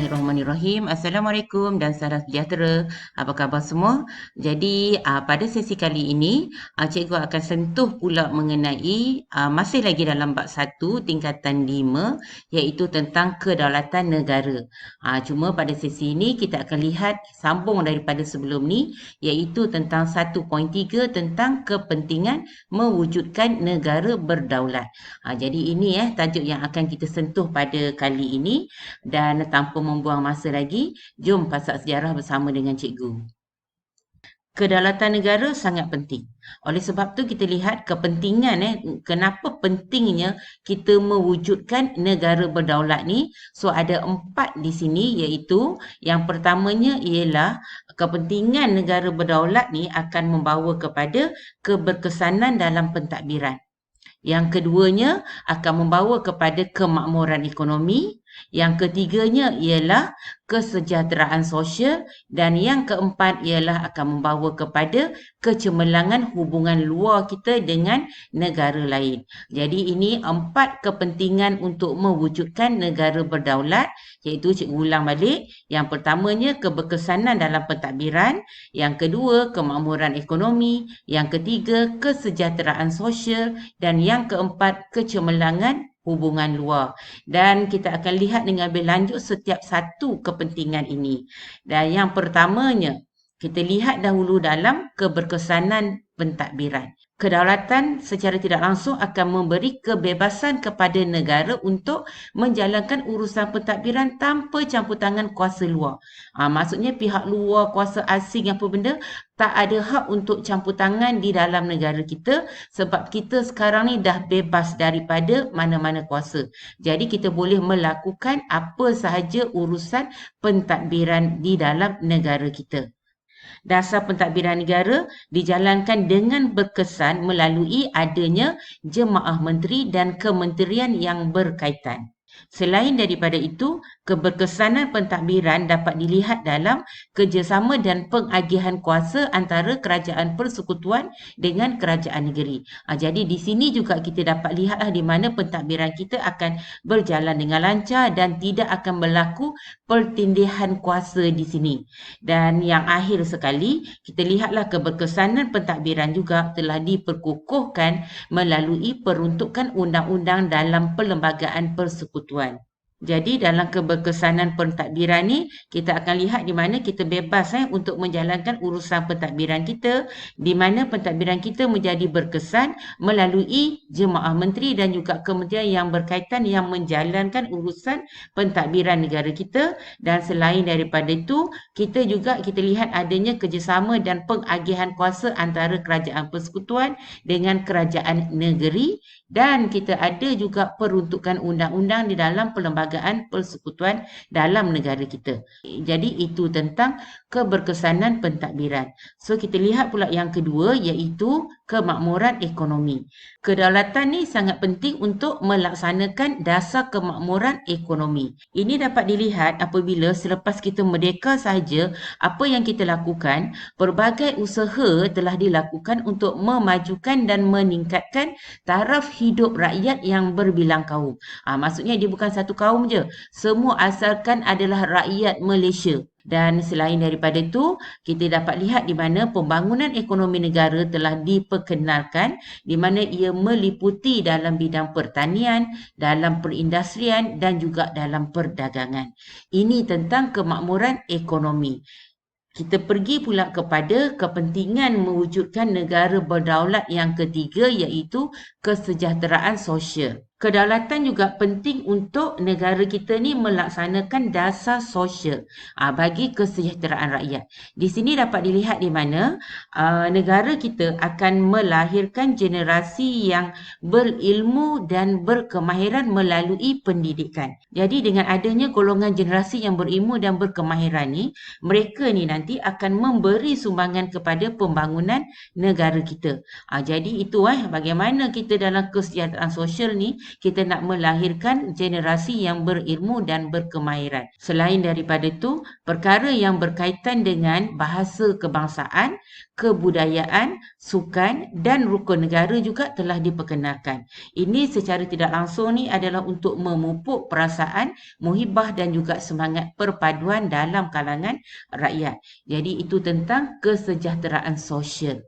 Bismillahirrahmanirrahim. Assalamualaikum dan salam sejahtera. Apa khabar semua? Jadi pada sesi kali ini cikgu akan sentuh pula mengenai masih lagi dalam bab 1 tingkatan 5 iaitu tentang kedaulatan negara. Cuma pada sesi ini kita akan lihat sambung daripada sebelum ni iaitu tentang 1.3 tentang kepentingan mewujudkan negara berdaulat. Jadi ini tajuk yang akan kita sentuh pada kali ini. Dan tanpa membuang masa lagi, jom pasak sejarah bersama dengan cikgu. Kedaulatan negara sangat penting. Oleh sebab tu kita lihat kepentingan kenapa pentingnya kita mewujudkan negara berdaulat ni. So ada 4 di sini iaitu yang pertamanya ialah kepentingan negara berdaulat ni akan membawa kepada keberkesanan dalam pentadbiran. Yang keduanya akan membawa kepada kemakmuran ekonomi. Yang ketiganya ialah kesejahteraan sosial dan yang keempat ialah akan membawa kepada kecemerlangan hubungan luar kita dengan negara lain. Jadi ini 4 kepentingan untuk mewujudkan negara berdaulat iaitu cikgu ulang balik. Yang pertamanya keberkesanan dalam pentadbiran, yang kedua kemakmuran ekonomi, yang ketiga kesejahteraan sosial dan yang keempat kecemerlangan hubungan luar. Dan kita akan lihat dengan lebih lanjut setiap satu kepentingan ini. Dan yang pertamanya, kita lihat dahulu dalam keberkesanan pentadbiran. Kedaulatan secara tidak langsung akan memberi kebebasan kepada negara untuk menjalankan urusan pentadbiran tanpa campur tangan kuasa luar. Maksudnya pihak luar, kuasa asing apa benda tak ada hak untuk campur tangan di dalam negara kita sebab kita sekarang ni dah bebas daripada mana-mana kuasa. Jadi kita boleh melakukan apa sahaja urusan pentadbiran di dalam negara kita. Dasar pentadbiran negara dijalankan dengan berkesan melalui adanya jemaah menteri dan kementerian yang berkaitan. Selain daripada itu, keberkesanan pentadbiran dapat dilihat dalam kerjasama dan pengagihan kuasa antara kerajaan persekutuan dengan kerajaan negeri. Jadi di sini juga kita dapat lihatlah di mana pentadbiran kita akan berjalan dengan lancar dan tidak akan berlaku pertindihan kuasa di sini. Dan yang akhir sekali, kita lihatlah keberkesanan pentadbiran juga telah diperkukuhkan melalui peruntukan undang-undang dalam perlembagaan persekutuan. Jadi dalam keberkesanan pentadbiran ni kita akan lihat di mana kita bebas untuk menjalankan urusan pentadbiran kita, di mana pentadbiran kita menjadi berkesan melalui jemaah menteri dan juga kementerian yang berkaitan yang menjalankan urusan pentadbiran negara kita. Dan selain daripada itu, kita lihat adanya kerjasama dan pengagihan kuasa antara kerajaan persekutuan dengan kerajaan negeri, dan kita ada juga peruntukan undang-undang di dalam perlembagaan persekutuan dalam negara kita. Jadi itu tentang keberkesanan pentadbiran. So kita lihat pula yang kedua iaitu kemakmuran ekonomi. Kedaulatan ni sangat penting untuk melaksanakan dasar kemakmuran ekonomi. Ini dapat dilihat apabila selepas kita merdeka sahaja, apa yang kita lakukan, pelbagai usaha telah dilakukan untuk memajukan dan meningkatkan taraf hidup rakyat yang berbilang kaum. Maksudnya dia bukan satu kaum je. Semua asalkan adalah rakyat Malaysia. Dan selain daripada itu, kita dapat lihat di mana pembangunan ekonomi negara telah diperkenalkan, di mana ia meliputi dalam bidang pertanian, dalam perindustrian dan juga dalam perdagangan. Ini tentang kemakmuran ekonomi. Kita pergi pula kepada kepentingan mewujudkan negara berdaulat yang ketiga iaitu kesejahteraan sosial. Kedaulatan juga penting untuk negara kita ni melaksanakan dasar sosial bagi kesejahteraan rakyat. Di sini dapat dilihat di mana negara kita akan melahirkan generasi yang berilmu dan berkemahiran melalui pendidikan. Jadi dengan adanya golongan generasi yang berilmu dan berkemahiran ni, mereka ni nanti akan memberi sumbangan kepada pembangunan negara kita. Jadi itu bagaimana kita dalam kesejahteraan sosial ni kita nak melahirkan generasi yang berilmu dan berkemahiran. Selain daripada itu, perkara yang berkaitan dengan bahasa kebangsaan, kebudayaan, sukan dan rukun negara juga telah diperkenalkan. Ini secara tidak langsung ni adalah untuk memupuk perasaan muhibah dan juga semangat perpaduan dalam kalangan rakyat. Jadi itu tentang kesejahteraan sosial.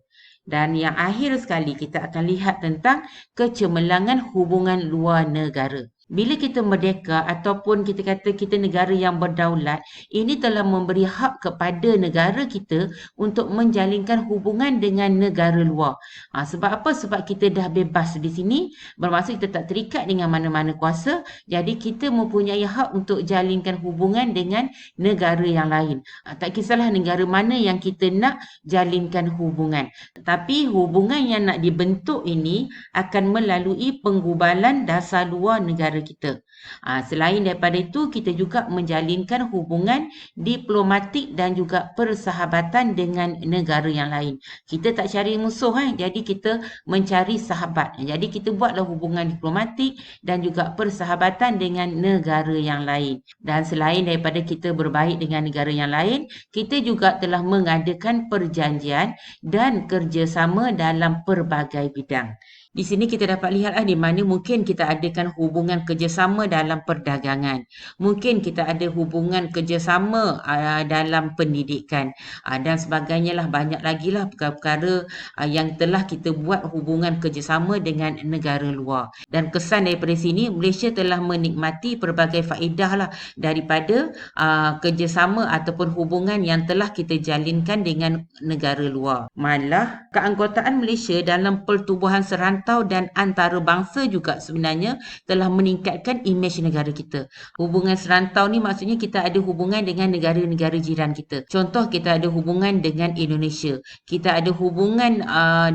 Dan yang akhir sekali kita akan lihat tentang kecemerlangan hubungan luar negara. Bila kita merdeka ataupun kita kata kita negara yang berdaulat, ini telah memberi hak kepada negara kita untuk menjalinkan hubungan dengan negara luar. Sebab apa? Sebab kita dah bebas di sini, bermaksud kita tak terikat dengan mana-mana kuasa, jadi kita mempunyai hak untuk jalinkan hubungan dengan negara yang lain. Tak kisahlah negara mana yang kita nak jalinkan hubungan. Tapi hubungan yang nak dibentuk ini akan melalui penggubalan dasar luar negara kita. Selain daripada itu, kita juga menjalinkan hubungan diplomatik dan juga persahabatan dengan negara yang lain. Kita tak cari musuh, jadi kita mencari sahabat. Jadi kita buatlah hubungan diplomatik dan juga persahabatan dengan negara yang lain. Dan selain daripada kita berbaik dengan negara yang lain, kita juga telah mengadakan perjanjian dan kerjasama dalam pelbagai bidang. Di sini kita dapat lihat di mana mungkin kita adakan hubungan kerjasama dalam perdagangan. Mungkin kita ada hubungan kerjasama dalam pendidikan dan sebagainya lah. Banyak lagi lah perkara-perkara yang telah kita buat hubungan kerjasama dengan negara luar. Dan kesan daripada sini, Malaysia telah menikmati pelbagai faedah lah daripada kerjasama ataupun hubungan yang telah kita jalinkan dengan negara luar. Malah keanggotaan Malaysia dalam pertubuhan serantau dan antarabangsa juga sebenarnya telah meningkatkan imej negara kita. Hubungan serantau ni maksudnya kita ada hubungan dengan negara-negara jiran kita. Contoh, kita ada hubungan dengan Indonesia, kita ada hubungan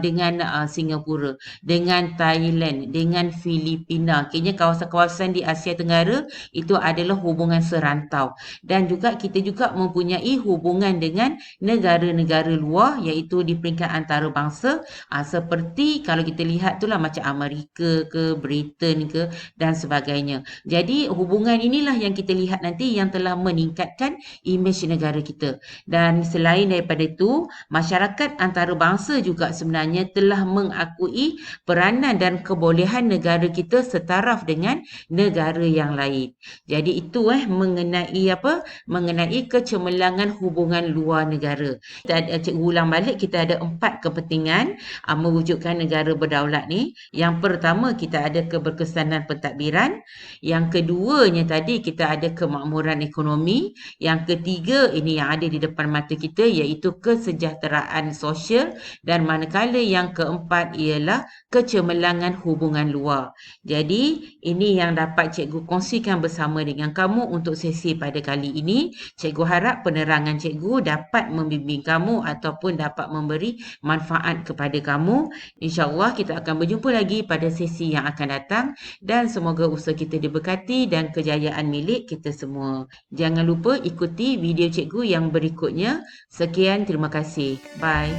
dengan Singapura, dengan Thailand, dengan Filipina. Kayaknya kawasan-kawasan di Asia Tenggara itu adalah hubungan serantau. Dan juga kita juga mempunyai hubungan dengan negara-negara luar, iaitu di peringkat antarabangsa, seperti kalau kita lihat itulah macam Amerika ke, Britain ke dan sebagainya. Jadi hubungan inilah yang kita lihat nanti yang telah meningkatkan imej negara kita. Dan selain daripada itu, masyarakat antarabangsa juga sebenarnya telah mengakui peranan dan kebolehan negara kita setaraf dengan negara yang lain. Jadi itu mengenai apa? Mengenai kecemerlangan hubungan luar negara. Cikgu ulang balik, kita ada 4 kepentingan mewujudkan negara berdaulat ni. Yang pertama, kita ada keberkesanan pentadbiran. Yang keduanya tadi kita ada kemakmuran ekonomi. Yang ketiga, ini yang ada di depan mata kita, iaitu kesejahteraan sosial. Dan manakala yang keempat ialah kecemerlangan hubungan luar. Jadi ini yang dapat cikgu kongsikan bersama dengan kamu untuk sesi pada kali ini. Cikgu harap penerangan cikgu dapat membimbing kamu ataupun dapat memberi manfaat kepada kamu. InsyaAllah kita akan berjumpa lagi pada sesi yang akan datang dan semoga usaha kita diberkati dan kejayaan milik kita semua. Jangan lupa ikuti video cikgu yang berikutnya. Sekian, terima kasih. Bye.